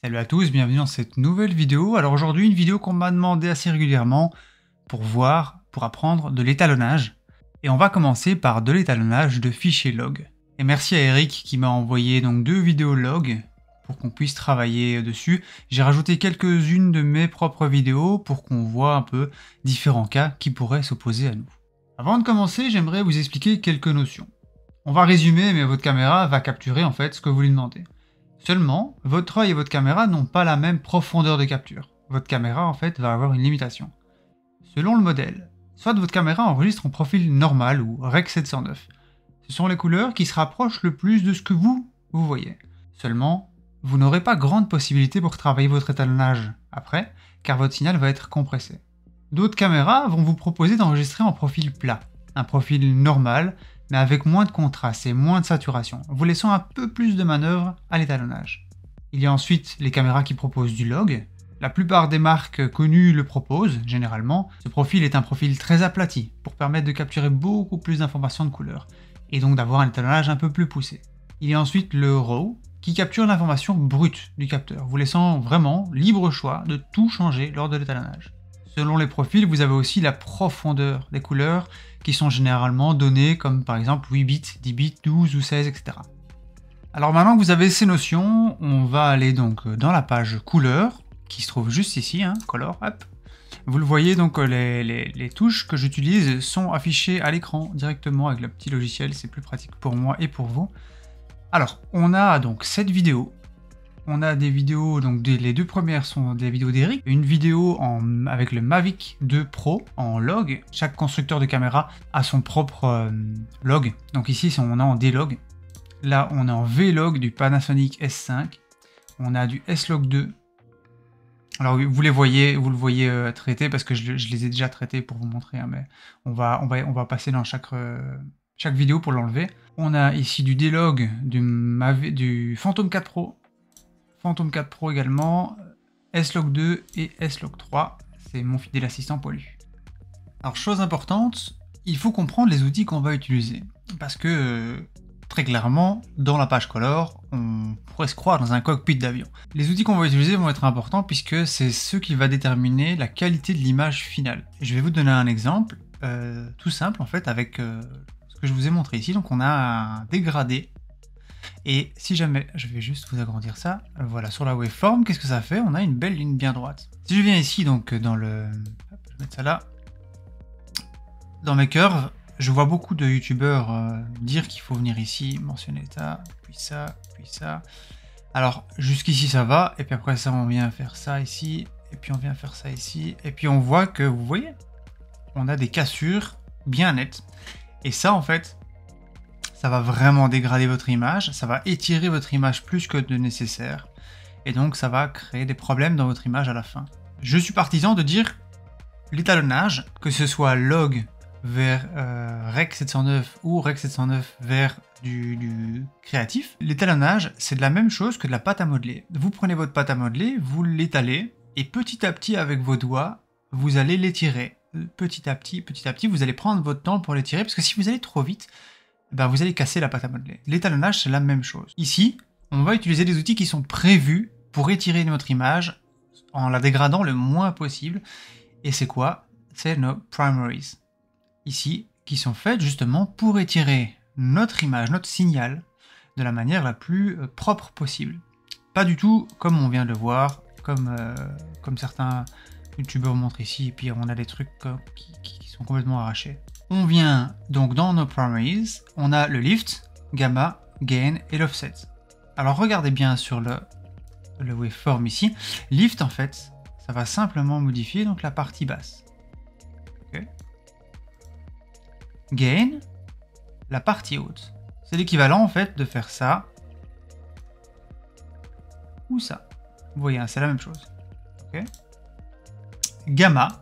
Salut à tous, bienvenue dans cette nouvelle vidéo. Alors aujourd'hui, une vidéo qu'on m'a demandé assez régulièrement pour apprendre de l'étalonnage. Et on va commencer par de l'étalonnage de fichiers log. Et merci à Eric qui m'a envoyé donc 2 vidéos log pour qu'on puisse travailler dessus. J'ai rajouté quelques-unes de mes propres vidéos pour qu'on voit un peu différents cas qui pourraient s'opposer à nous. Avant de commencer, j'aimerais vous expliquer quelques notions. On va résumer, mais votre caméra va capturer en fait ce que vous lui demandez. Seulement, votre œil et votre caméra n'ont pas la même profondeur de capture. Votre caméra, en fait, va avoir une limitation. Selon le modèle, soit votre caméra enregistre en profil normal ou Rec 709. Ce sont les couleurs qui se rapprochent le plus de ce que vous voyez. Seulement, vous n'aurez pas grande possibilité pour travailler votre étalonnage après, car votre signal va être compressé. D'autres caméras vont vous proposer d'enregistrer en profil plat, un profil normal, mais avec moins de contraste et moins de saturation, vous laissant un peu plus de manœuvre à l'étalonnage. Il y a ensuite les caméras qui proposent du log. La plupart des marques connues le proposent, généralement. Ce profil est un profil très aplati, pour permettre de capturer beaucoup plus d'informations de couleur, et donc d'avoir un étalonnage un peu plus poussé. Il y a ensuite le RAW, qui capture l'information brute du capteur, vous laissant vraiment libre choix de tout changer lors de l'étalonnage. Selon les profils, vous avez aussi la profondeur des couleurs qui sont généralement données comme par exemple 8 bits, 10 bits, 12 ou 16, etc. Alors maintenant que vous avez ces notions, on va aller donc dans la page couleur qui se trouve juste ici, color, hop. Vous le voyez donc les touches que j'utilise sont affichées à l'écran directement avec le petit logiciel, c'est plus pratique pour moi et pour vous. Alors, on a donc cette vidéo. On a des vidéos, donc les 2 premières sont des vidéos d'Eric. Une vidéo avec le Mavic 2 Pro en log. Chaque constructeur de caméra a son propre log. Donc ici, on est en D-log. Là, on est en V-log du Panasonic S5. On a du S-log 2. Alors vous le voyez traiter parce que je les ai déjà traités pour vous montrer. Mais on va passer dans chaque vidéo pour l'enlever. On a ici du D-log du Phantom 4 Pro. Phantom 4 Pro également, S-log 2 et S-log 3, c'est mon fidèle assistant poilu. Alors chose importante, il faut comprendre les outils qu'on va utiliser, parce que très clairement, dans la page color, on pourrait se croire dans un cockpit d'avion. Les outils qu'on va utiliser vont être importants puisque c'est ce qui va déterminer la qualité de l'image finale. Je vais vous donner un exemple, tout simple en fait, avec ce que je vous ai montré ici. Donc on a un dégradé. Et si jamais, je vais juste vous agrandir ça, voilà, sur la waveform, qu'est-ce que ça fait? On a une belle ligne bien droite. Si je viens ici, donc dans le... Hop, je vais mettre ça là. Dans mes curves, je vois beaucoup de youtubeurs dire qu'il faut venir ici, mentionner ça, puis ça, puis ça. Alors, jusqu'ici ça va, et puis après ça, on vient faire ça ici, et puis on vient faire ça ici, et puis on voit que, vous voyez, on a des cassures bien nettes. Et ça, en fait, ça va vraiment dégrader votre image, ça va étirer votre image plus que de nécessaire, et donc ça va créer des problèmes dans votre image à la fin. Je suis partisan de dire l'étalonnage, que ce soit log vers Rec 709 ou Rec 709 vers du créatif, l'étalonnage c'est de la même chose que de la pâte à modeler. Vous prenez votre pâte à modeler, vous l'étalez, et petit à petit avec vos doigts, vous allez l'étirer. Petit à petit, vous allez prendre votre temps pour l'étirer, parce que si vous allez trop vite, vous allez casser la pâte à modeler. L'étalonnage, c'est la même chose. Ici, on va utiliser des outils qui sont prévus pour étirer notre image en la dégradant le moins possible. Et c'est quoi? C'est nos primaries. Ici, qui sont faites justement pour étirer notre image, notre signal, de la manière la plus propre possible. Pas du tout comme on vient de le voir, comme certains youtubeurs montrent ici, et puis on a des trucs qui sont complètement arrachés. On vient donc dans nos primaries, on a le lift, gamma, gain et l'offset. Alors regardez bien sur le waveform ici. Lift en fait, ça va simplement modifier donc la partie basse. Okay. Gain, la partie haute. C'est l'équivalent en fait de faire ça ou ça. Vous voyez, c'est la même chose. Okay. Gamma,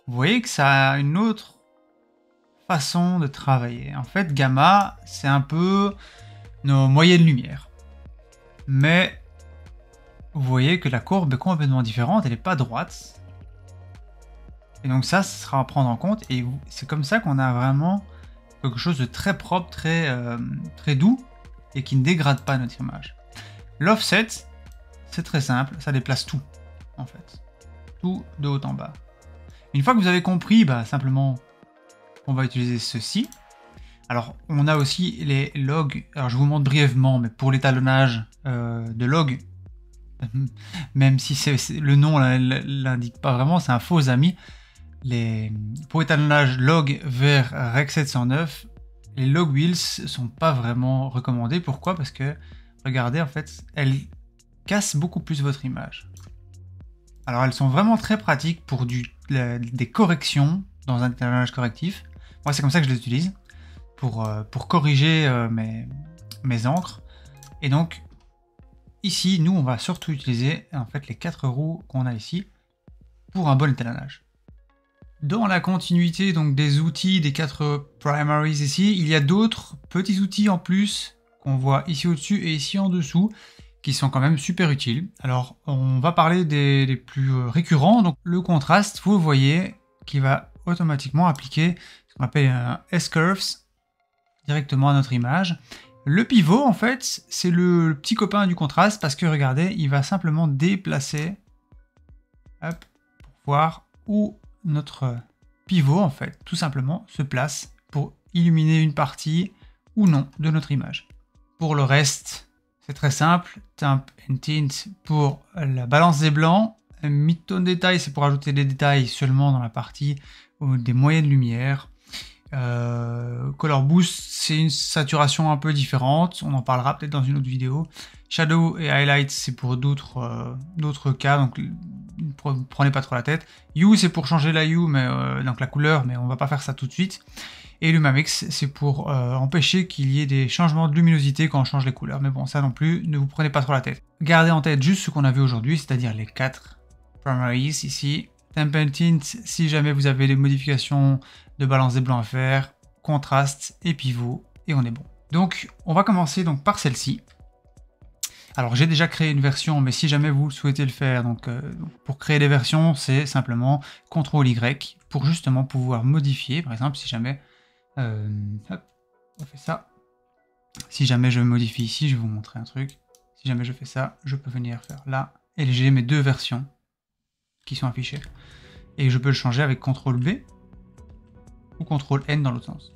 vous voyez que ça a une autre façon de travailler. En fait, gamma, c'est un peu nos moyennes lumière. Mais vous voyez que la courbe est complètement différente, elle n'est pas droite. Et donc ça sera à prendre en compte. Et c'est comme ça qu'on a vraiment quelque chose de très propre, très doux, et qui ne dégrade pas notre image. L'offset, c'est très simple, ça déplace tout, en fait. Tout de haut en bas. Une fois que vous avez compris, bah, simplement, on va utiliser ceci. Alors, on a aussi les logs. Alors, je vous montre brièvement, mais pour l'étalonnage de log, même si le nom l'indique pas vraiment, c'est un faux ami. Pour étalonnage log vers Rec 709, les log wheels sont pas vraiment recommandés. Pourquoi? Parce que, regardez, en fait, elles cassent beaucoup plus votre image. Alors, elles sont vraiment très pratiques pour des corrections dans un étalonnage correctif. Moi, c'est comme ça que je les utilise pour corriger mes encres. Et donc, ici, nous, on va surtout utiliser en fait les 4 roues qu'on a ici pour un bon étalonnage. Dans la continuité donc des outils des 4 primaries ici, il y a d'autres petits outils en plus qu'on voit ici au-dessus et ici en dessous qui sont quand même super utiles. Alors, on va parler des plus récurrents. Donc, le contraste, vous voyez, qui va automatiquement appliquer ce qu'on appelle un S-curves directement à notre image. Le pivot, en fait, c'est le petit copain du contraste parce que, regardez, il va simplement déplacer hop, pour voir où notre pivot, en fait, tout simplement, se place pour illuminer une partie ou non de notre image. Pour le reste, c'est très simple. Temp and Tint pour la balance des blancs. Mid-tone détail, c'est pour ajouter des détails seulement dans la partie des moyennes lumières. Color Boost, c'est une saturation un peu différente, on en parlera peut-être dans une autre vidéo. Shadow et Highlight, c'est pour d'autres cas, donc ne prenez pas trop la tête. Hue, c'est pour changer la hue, donc la couleur, mais on va pas faire ça tout de suite. Et Lumamix, c'est pour empêcher qu'il y ait des changements de luminosité quand on change les couleurs. Mais bon, ça non plus, ne vous prenez pas trop la tête. Gardez en tête juste ce qu'on a vu aujourd'hui, c'est-à-dire les 4 primaries ici. Temp and Tint, si jamais vous avez des modifications de balance des blancs à faire, contraste et pivot, et on est bon. Donc, on va commencer donc par celle-ci. Alors, j'ai déjà créé une version, mais si jamais vous souhaitez le faire, donc pour créer des versions, c'est simplement CTRL-Y pour justement pouvoir modifier. Par exemple, si jamais, hop, on fait ça. Si jamais je modifie ici, je vais vous montrer un truc. Si jamais je fais ça, je peux venir faire là, et j'ai mes 2 versions qui sont affichées. Et je peux le changer avec CTRL-V ou CTRL-N dans l'autre sens.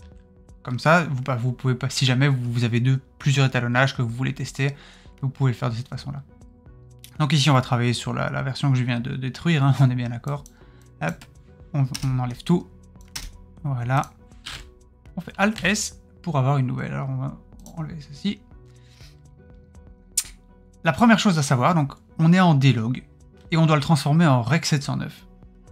Comme ça, vous pouvez pas, si jamais vous avez plusieurs étalonnages que vous voulez tester, vous pouvez le faire de cette façon-là. Donc ici, on va travailler sur la version que je viens de détruire, hein, on est bien d'accord. Hop, on enlève tout. Voilà. On fait Alt-S pour avoir une nouvelle. Alors on va enlever ceci. La première chose à savoir, donc on est en D-Log et on doit le transformer en Rec 709.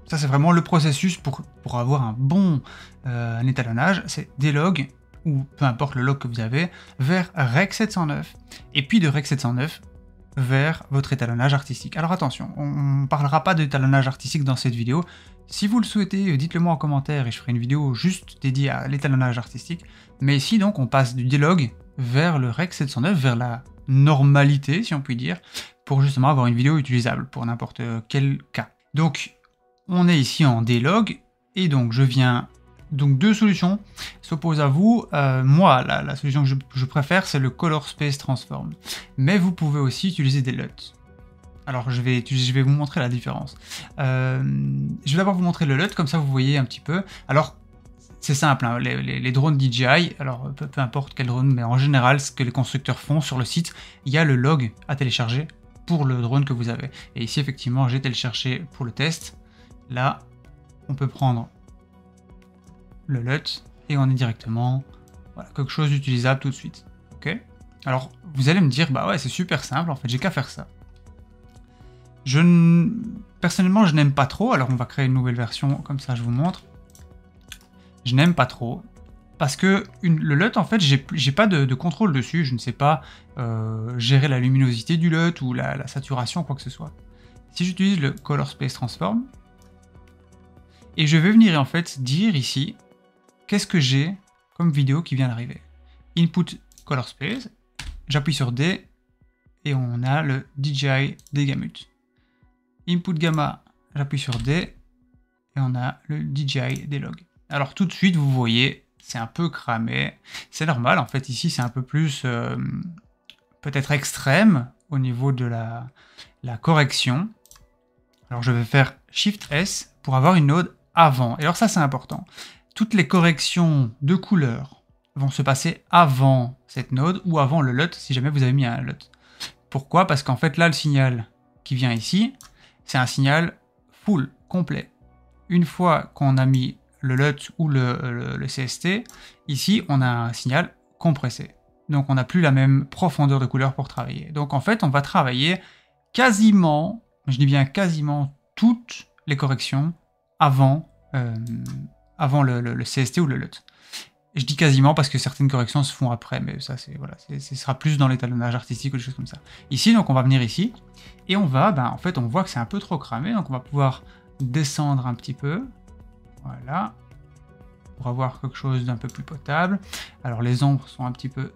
Ça, c'est vraiment le processus pour avoir un bon étalonnage. C'est D-Log, ou peu importe le log que vous avez, vers Rec 709. Et puis de Rec 709 vers votre étalonnage artistique. Alors attention, on ne parlera pas d'étalonnage artistique dans cette vidéo. Si vous le souhaitez, dites-le moi en commentaire et je ferai une vidéo juste dédiée à l'étalonnage artistique. Mais ici, donc, on passe du D-Log vers le Rec 709, vers la normalité, si on peut dire, pour justement avoir une vidéo utilisable pour n'importe quel cas. Donc, on est ici en D-Log, et donc je viens... Donc 2 solutions s'opposent à vous. Moi, la solution que je préfère, c'est le Color Space Transform. Mais vous pouvez aussi utiliser des LUT. Alors je vais vous montrer la différence. Je vais d'abord vous montrer le LUT, comme ça vous voyez un petit peu. Alors, c'est simple, hein, les drones DJI, alors peu importe quel drone, mais en général, ce que les constructeurs font sur le site, il y a le log à télécharger pour le drone que vous avez. Et ici, effectivement, j'ai téléchargé pour le test. Là, on peut prendre le LUT et on est directement voilà, quelque chose d'utilisable tout de suite. Ok. Alors, vous allez me dire, bah ouais, c'est super simple, en fait, j'ai qu'à faire ça. Personnellement, je n'aime pas trop, alors on va créer une nouvelle version, comme ça je vous montre. Je n'aime pas trop, parce que le LUT, en fait, j'ai pas de contrôle dessus, je ne sais pas gérer la luminosité du LUT ou la saturation, quoi que ce soit. Si j'utilise le Color Space Transform, et je vais venir en fait dire ici, qu'est-ce que j'ai comme vidéo qui vient d'arriver. Input Color Space, j'appuie sur D, et on a le DJI Degamut. Input Gamma, j'appuie sur D, et on a le DJI D-Log. Alors tout de suite, vous voyez, c'est un peu cramé. C'est normal, en fait, ici, c'est un peu plus peut-être extrême au niveau de la correction. Alors je vais faire Shift S pour avoir une node avant. Et alors ça c'est important. Toutes les corrections de couleur vont se passer avant cette node ou avant le LUT si jamais vous avez mis un LUT. Pourquoi? Parce qu'en fait là le signal qui vient ici, c'est un signal full, complet. Une fois qu'on a mis le LUT ou le CST, ici on a un signal compressé. Donc on n'a plus la même profondeur de couleur pour travailler. Donc en fait on va travailler quasiment, je dis bien quasiment, toutes les corrections avant, avant le CST ou le LUT. Et je dis quasiment parce que certaines corrections se font après, mais ça c'est voilà, ce sera plus dans l'étalonnage artistique ou des choses comme ça. Ici, donc on va venir ici, et on va, en fait on voit que c'est un peu trop cramé, donc on va pouvoir descendre un petit peu, voilà, pour avoir quelque chose d'un peu plus potable. Alors les ombres sont un petit peu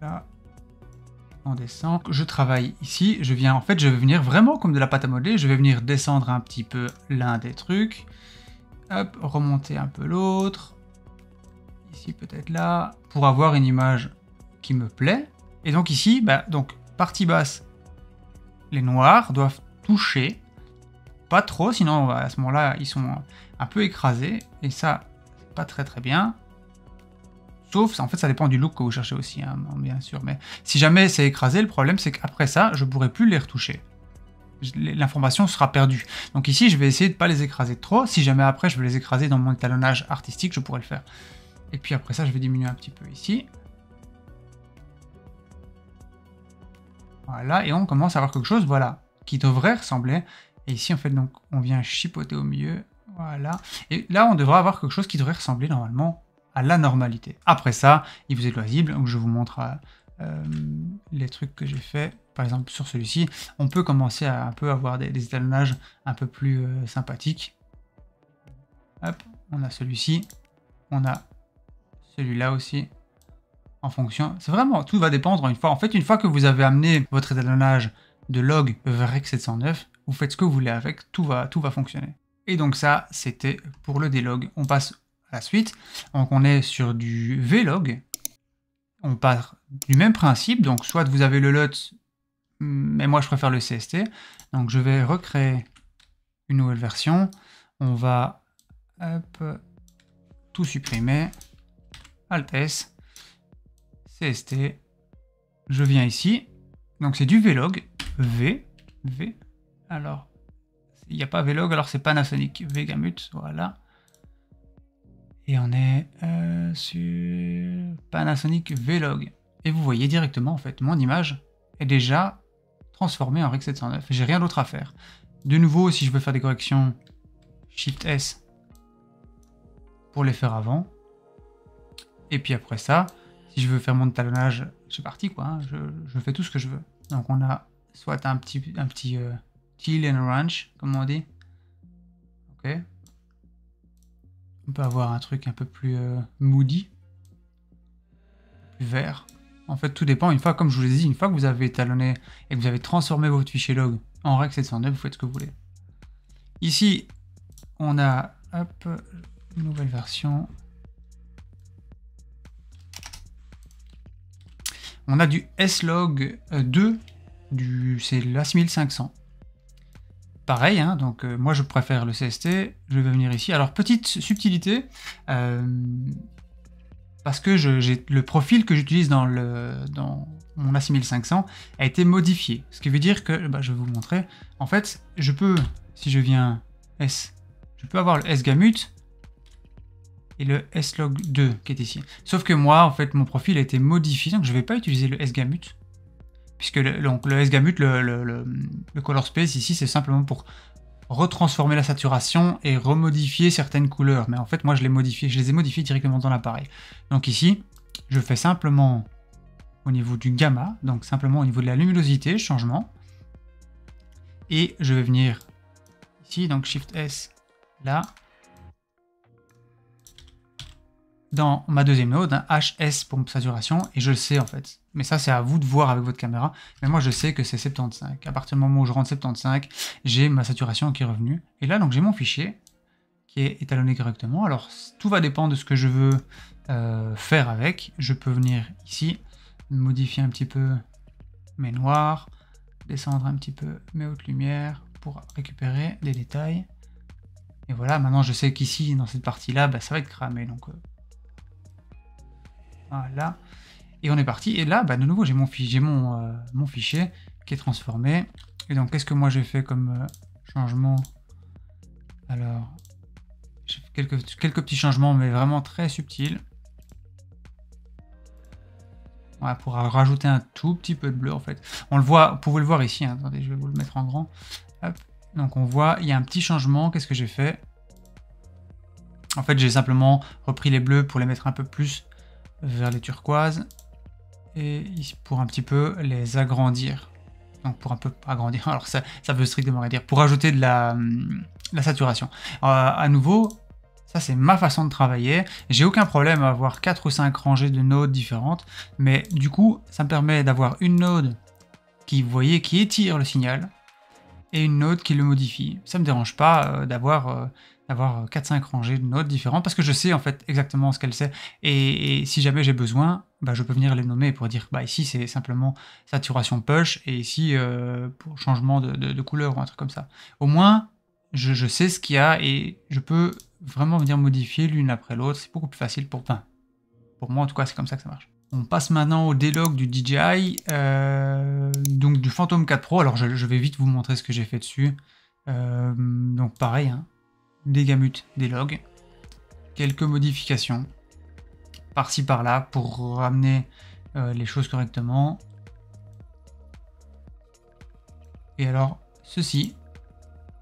là. On descend, je travaille ici, je vais venir vraiment comme de la pâte à modeler, je vais venir descendre un petit peu l'un des trucs, hop, remonter un peu l'autre, ici peut-être là, pour avoir une image qui me plaît. Et donc ici, donc partie basse, les noirs doivent toucher, pas trop, sinon à ce moment-là ils sont un peu écrasés, et ça, c'est pas très très bien. Sauf, en fait, ça dépend du look que vous cherchez aussi, hein, bien sûr. Mais si jamais c'est écrasé, le problème, c'est qu'après ça, je ne pourrai plus les retoucher. L'information sera perdue. Donc ici, je vais essayer de ne pas les écraser trop. Si jamais après, je veux les écraser dans mon étalonnage artistique, je pourrais le faire. Et puis après ça, je vais diminuer un petit peu ici. Voilà, et on commence à avoir quelque chose, voilà, qui devrait ressembler. Et ici, en fait, donc, on vient chipoter au milieu. Voilà. Et là, on devrait avoir quelque chose qui devrait ressembler normalement à la normalité. Après ça, il vous est loisible, où je vous montre les trucs que j'ai fait. Par exemple, sur celui-ci, on peut commencer à un peu avoir des étalonnages un peu plus sympathiques. Hop, on a celui-ci, on a celui-là aussi. En fonction, c'est vraiment, tout va dépendre une fois. En fait, une fois que vous avez amené votre étalonnage de log vers Rec 709, vous faites ce que vous voulez avec, tout va fonctionner. Et donc ça, c'était pour le dlog. On passe à la suite. Donc on est sur du vlog. On part du même principe. Donc soit vous avez le LUT, mais moi je préfère le CST. Donc je vais recréer une nouvelle version. On va hop, tout supprimer. Alt S. CST. Je viens ici. Donc c'est du vlog. V. Alors, il n'y a pas vlog, alors c'est Panasonic. Vegamut, voilà. Et on est sur Panasonic Vlog. Et vous voyez directement, en fait, mon image est déjà transformée en Rec 709. J'ai rien d'autre à faire. De nouveau, si je veux faire des corrections, Shift S pour les faire avant. Et puis après ça, si je veux faire mon étalonnage, c'est parti, quoi. Hein, je fais tout ce que je veux. Donc on a soit un petit teal and orange, comme on dit. Ok. On peut avoir un truc un peu plus moody, plus vert. En fait, tout dépend. Une fois, comme je vous l'ai dit, une fois que vous avez étalonné et que vous avez transformé votre fichier log en Rec 709, vous faites ce que vous voulez. Ici, on a hop, une nouvelle version. On a du slog 2, c'est l'A6500. Pareil, hein, donc moi je préfère le CST, je vais venir ici. Alors petite subtilité, parce que le profil que j'utilise dans mon A6500 a été modifié. Ce qui veut dire que, je vais vous montrer, en fait, je peux, si je viens S, je peux avoir le S-Gamut et le S-Log2 qui est ici. Sauf que moi, en fait, mon profil a été modifié, donc je ne vais pas utiliser le S-Gamut. Puisque le S-Gamut, le Color Space ici, c'est simplement pour retransformer la saturation et remodifier certaines couleurs. Mais en fait, moi, je les ai modifiées directement dans l'appareil. Donc ici, je fais simplement au niveau du gamma, donc simplement au niveau de la luminosité, changement. Et je vais venir ici, donc Shift S, là. Dans ma deuxième node, un HS pour saturation, et je le sais en fait. Mais ça, c'est à vous de voir avec votre caméra. Mais moi, je sais que c'est 75. À partir du moment où je rentre 75, j'ai ma saturation qui est revenue. Et là, donc j'ai mon fichier qui est étalonné correctement. Alors, tout va dépendre de ce que je veux faire avec. Je peux venir ici, modifier un petit peu mes noirs, descendre un petit peu mes hautes lumières pour récupérer des détails. Et voilà, maintenant je sais qu'ici, dans cette partie-là, bah, ça va être cramé. Donc voilà. Et on est parti. Et là, bah, de nouveau, j'ai mon fichier qui est transformé. Et donc, qu'est-ce que moi j'ai fait comme changement? Alors, j'ai fait quelques petits changements, mais vraiment très subtils. Voilà, pour rajouter un tout petit peu de bleu, en fait. On le voit, vous pouvez le voir ici. Hein. Attendez, je vais vous le mettre en grand. Hop. Donc, on voit, il y a un petit changement. Qu'est-ce que j'ai fait? En fait, j'ai simplement repris les bleus pour les mettre un peu plus vers les turquoises. Et pour un petit peu les agrandir. Donc pour un peu agrandir, alors ça veut strictement rien dire, pour ajouter de la saturation. À nouveau, ça c'est ma façon de travailler. J'ai aucun problème à avoir 4 ou 5 rangées de nodes différentes, mais du coup, ça me permet d'avoir une node qui, vous voyez, qui étire le signal, et une node qui le modifie. Ça me dérange pas d'avoir 4-5 rangées de nodes différentes, parce que je sais en fait exactement ce qu'elle sait, et si jamais j'ai besoin, bah, je peux venir les nommer pour dire bah ici c'est simplement saturation push, et ici pour changement de couleur ou un truc comme ça. Au moins, je sais ce qu'il y a, et je peux vraiment venir modifier l'une après l'autre. C'est beaucoup plus facile pour moi, en tout cas c'est comme ça que ça marche. On passe maintenant au D-Log du DJI, donc du Phantom 4 Pro. Alors je vais vite vous montrer ce que j'ai fait dessus. Donc pareil, hein, des gamut, des logs, quelques modifications par-ci par-là pour ramener les choses correctement. Et alors ceci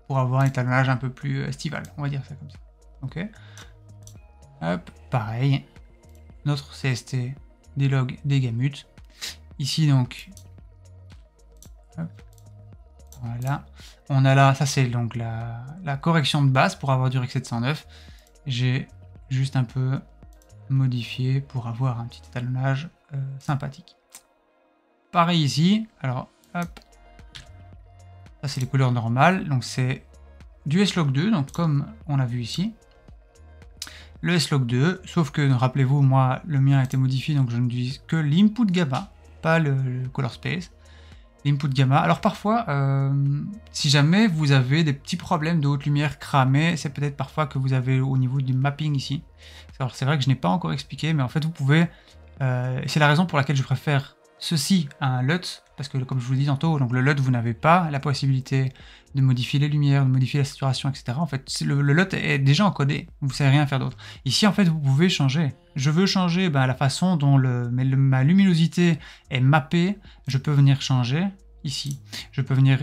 pour avoir un étalonnage un peu plus estival, on va dire ça comme ça. Ok. Hop, pareil, notre CST, des logs, des gamut. Ici donc, hop, voilà, on a là, ça c'est donc la correction de base pour avoir du Rec 709. J'ai juste un peu modifié pour avoir un petit étalonnage sympathique. Pareil ici, alors hop, ça c'est les couleurs normales, donc c'est du S-Log 2, donc comme on a vu ici. Le S-Log 2, sauf que rappelez-vous, moi le mien a été modifié, donc je n'utilise que l'input gamma, pas le color space. L'input gamma. Alors parfois, si jamais vous avez des petits problèmes de haute lumière cramée, c'est peut-être parfois que vous avez au niveau du mapping ici. Alors c'est vrai que je n'ai pas encore expliqué, mais en fait vous pouvez, c'est la raison pour laquelle je préfère ceci à un LUT, parce que comme je vous l'ai dit tantôt, donc le LUT vous n'avez pas la possibilité de modifier les lumières, de modifier la saturation, etc. En fait, le LUT est déjà encodé, vous ne savez rien faire d'autre. Ici, en fait, vous pouvez changer. Je veux changer la façon dont ma luminosité est mappée. Je peux venir changer ici. Je peux venir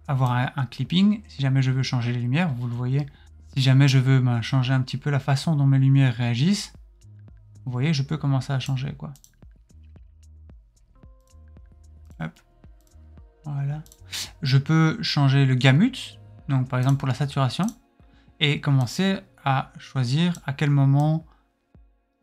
avoir un clipping. Si jamais je veux changer les lumières, vous le voyez. Si jamais je veux changer un petit peu la façon dont mes lumières réagissent, vous voyez, je peux commencer à changer, quoi. Hop. Voilà. Je peux changer le gamut, donc par exemple pour la saturation, et commencer à choisir à quel moment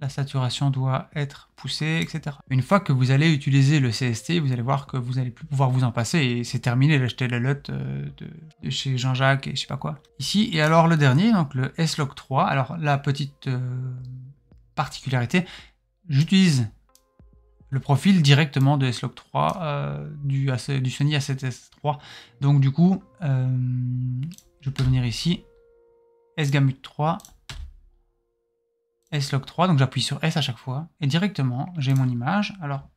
la saturation doit être poussée, etc. Une fois que vous allez utiliser le CST, vous allez voir que vous n'allez plus pouvoir vous en passer, et c'est terminé d'acheter le LUT de chez Jean-Jacques et je sais pas quoi. Ici, et alors le dernier, donc le S-Log 3, alors la petite particularité, j'utilise le profil directement de S-Log 3 du Sony A7S III. Donc du coup, je peux venir ici, S-Gamut 3, S-Log 3, donc j'appuie sur S à chaque fois, et directement, j'ai mon image. Alors,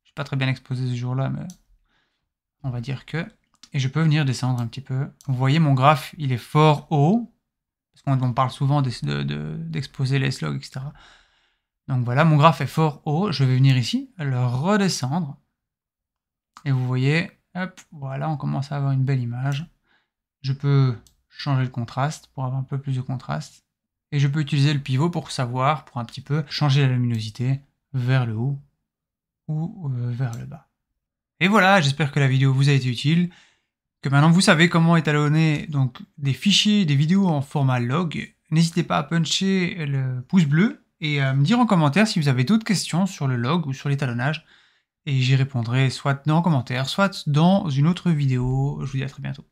je suis pas très bien exposé ce jour-là, mais on va dire que... Et je peux venir descendre un petit peu. Vous voyez, mon graphe, il est fort haut, parce qu'on parle souvent d'exposer les S-Log, etc. Donc voilà, mon graphe est fort haut, je vais venir ici, le redescendre, et vous voyez, hop, voilà, on commence à avoir une belle image. Je peux changer le contraste pour avoir un peu plus de contraste, et je peux utiliser le pivot pour savoir, pour un petit peu changer la luminosité vers le haut ou vers le bas. Et voilà, j'espère que la vidéo vous a été utile, que maintenant vous savez comment étalonner donc des fichiers, des vidéos en format log. N'hésitez pas à puncher le pouce bleu, et à me dire en commentaire si vous avez d'autres questions sur le log ou sur l'étalonnage, et j'y répondrai soit dans en commentaire, soit dans une autre vidéo. Je vous dis à très bientôt.